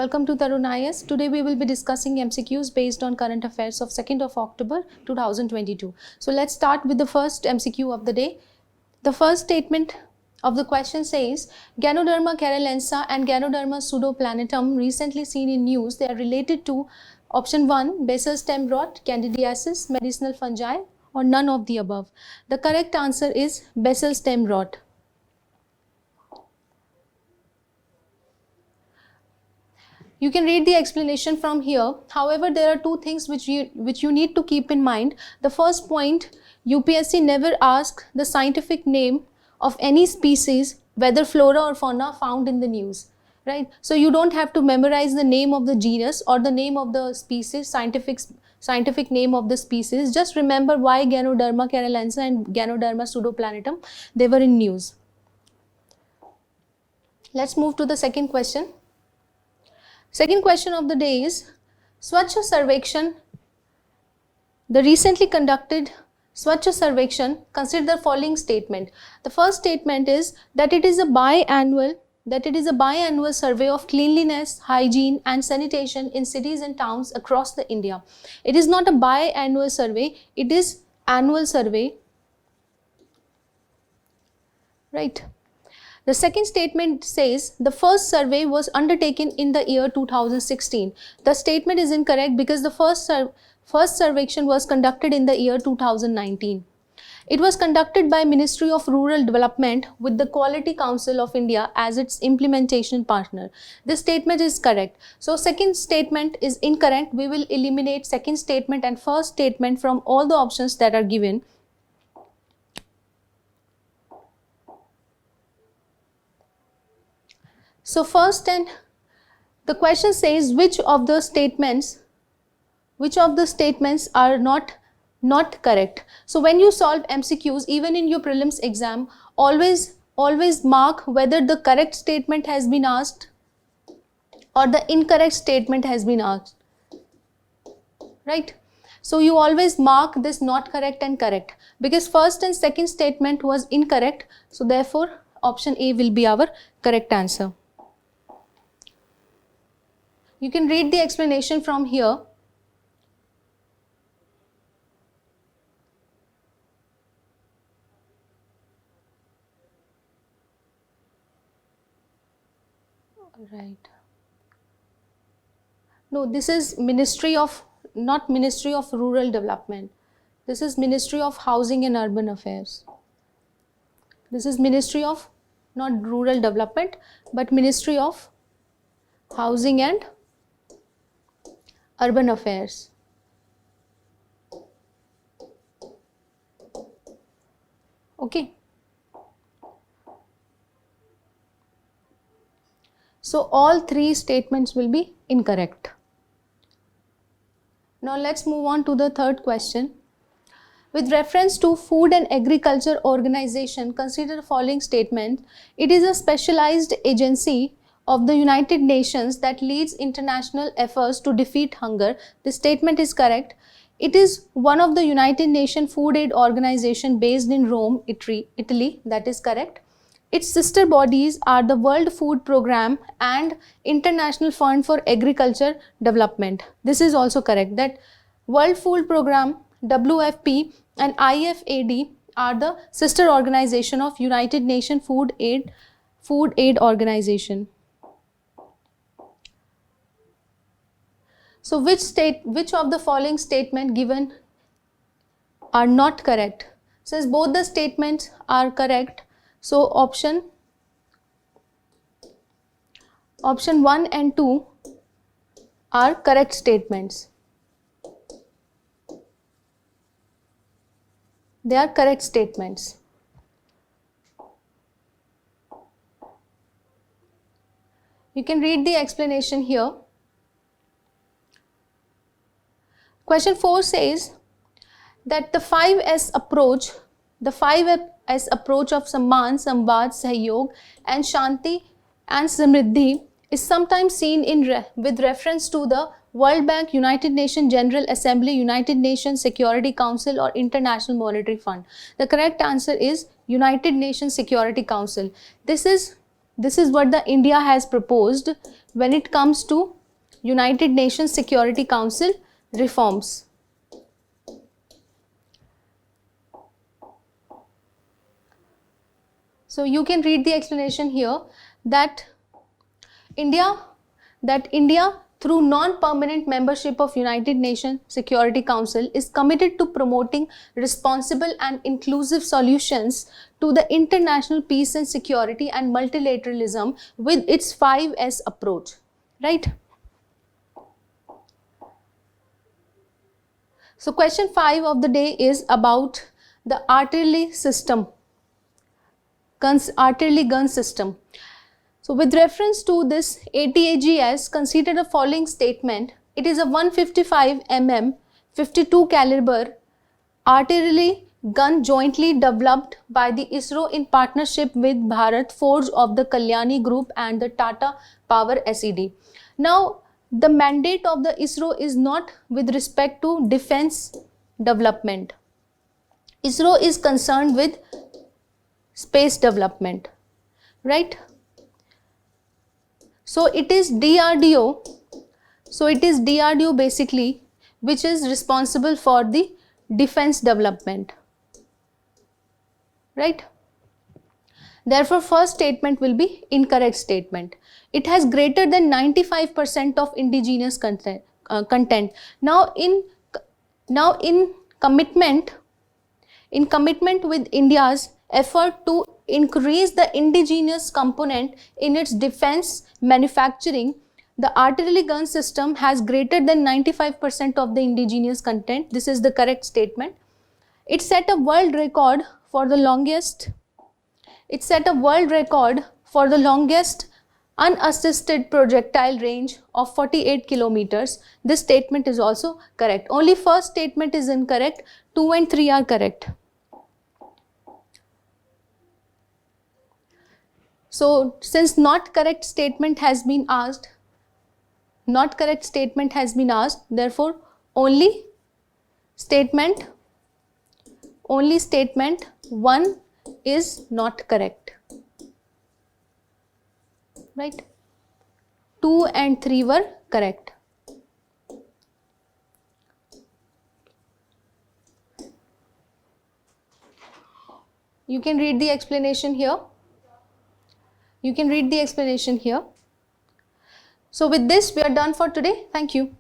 welcome to Tarun IS. Today we will be discussing MCQs based on current affairs of 2nd of October 2022. So let's start with the first MCQ of the day. The first statement of the question says, Ganoderma, keralense and Ganoderma pseudoapplanatum recently seen in news. They are related to option 1, basal stem rot, Candidiasis, medicinal fungi, or none of the above. The correct answer is basal stem rot. You can read the explanation from here. However, there are two things which you need to keep in mind. The first point, UPSC never asks the scientific name of any species, whether flora or fauna, found in the news, right? So you don't have to memorize the name of the genus or the name of the species, scientific name of the species. Just remember why Ganoderma, keralense and Ganoderma pseudoapplanatum, they were in news. Let's move to the second question. Second question of the day is, Swachh Survekshan, the recently conducted Swachh Survekshan, consider the following statement. The first statement is that it is a biannual survey of cleanliness, hygiene and sanitation in cities and towns across the India. It is not a biannual survey, it is annual survey, right? The second statement says the first survey was undertaken in the year 2016. The statement is incorrect because the first survekshan was conducted in the year 2019. It was conducted by Ministry of Rural Development with the Quality Council of India as its implementation partner. This statement is correct. So second statement is incorrect. We will eliminate second statement and first statement from all the options that are given. So first, and the question says which of the statements are not correct. So when you solve MCQs, even in your prelims exam, always mark whether the correct statement has been asked or the incorrect statement has been asked, right? So you always mark this not correct and correct, because first and second statement was incorrect. So therefore option A will be our correct answer. You can read the explanation from here. Right. No, this is not Ministry of Rural Development. This is Ministry of Housing and Urban Affairs. This is Ministry of, not Rural Development, but Ministry of Housing and Urban Affairs. Okay. So all three statements will be incorrect. Now let's move on to the third question. With reference to Food and Agriculture Organization, consider the following statement. It is a specialized agency of the United Nations that leads international efforts to defeat hunger. This statement is correct. It is one of the United Nations Food Aid Organization based in Rome, Italy. That is correct. Its sister bodies are the World Food Programme and International Fund for Agriculture Development. This is also correct, that World Food Programme, WFP and IFAD are the sister organization of United Nations Food Aid Organization. So which of the following statement given are not correct? Since both the statements are correct, so option 1 and 2 are correct statements. They are correct statements. You can read the explanation here. Question 4 says that the 5S approach of Samman, Samvad, Sahyog and Shanti and Samriddhi is sometimes seen with reference to the World Bank, United Nations General Assembly, United Nations Security Council or International Monetary Fund. The correct answer is United Nations Security Council. This is This is what the India has proposed when it comes to United Nations Security Council reforms. So you can read the explanation here that India through non-permanent membership of United Nations Security Council is committed to promoting responsible and inclusive solutions to the international peace and security and multilateralism with its 5S approach, right? So question 5 of the day is about the artillery gun system. So with reference to this ATAGS, consider the following statement. It is a 155 mm 52 caliber artillery gun jointly developed by the ISRO in partnership with Bharat Forge of the Kalyani Group and the Tata Power SED. Now, the mandate of the ISRO is not with respect to defense development. ISRO is concerned with space development, right? So it is DRDO. So it is DRDO basically which is responsible for the defense development, right? Therefore, first statement will be incorrect statement. It has greater than 95% of indigenous content. Now in commitment with India's effort to increase the indigenous component in its defense manufacturing, the artillery gun system has greater than 95% of the indigenous content. This is the correct statement. It set a world record for the longest unassisted projectile range of 48 kilometers. This statement is also correct. Only first statement is incorrect. 2 and 3 are correct. So since not correct statement has been asked, therefore only statement 1 is not correct, right? 2 and 3 were correct. You can read the explanation here. So with this, we are done for today. Thank you.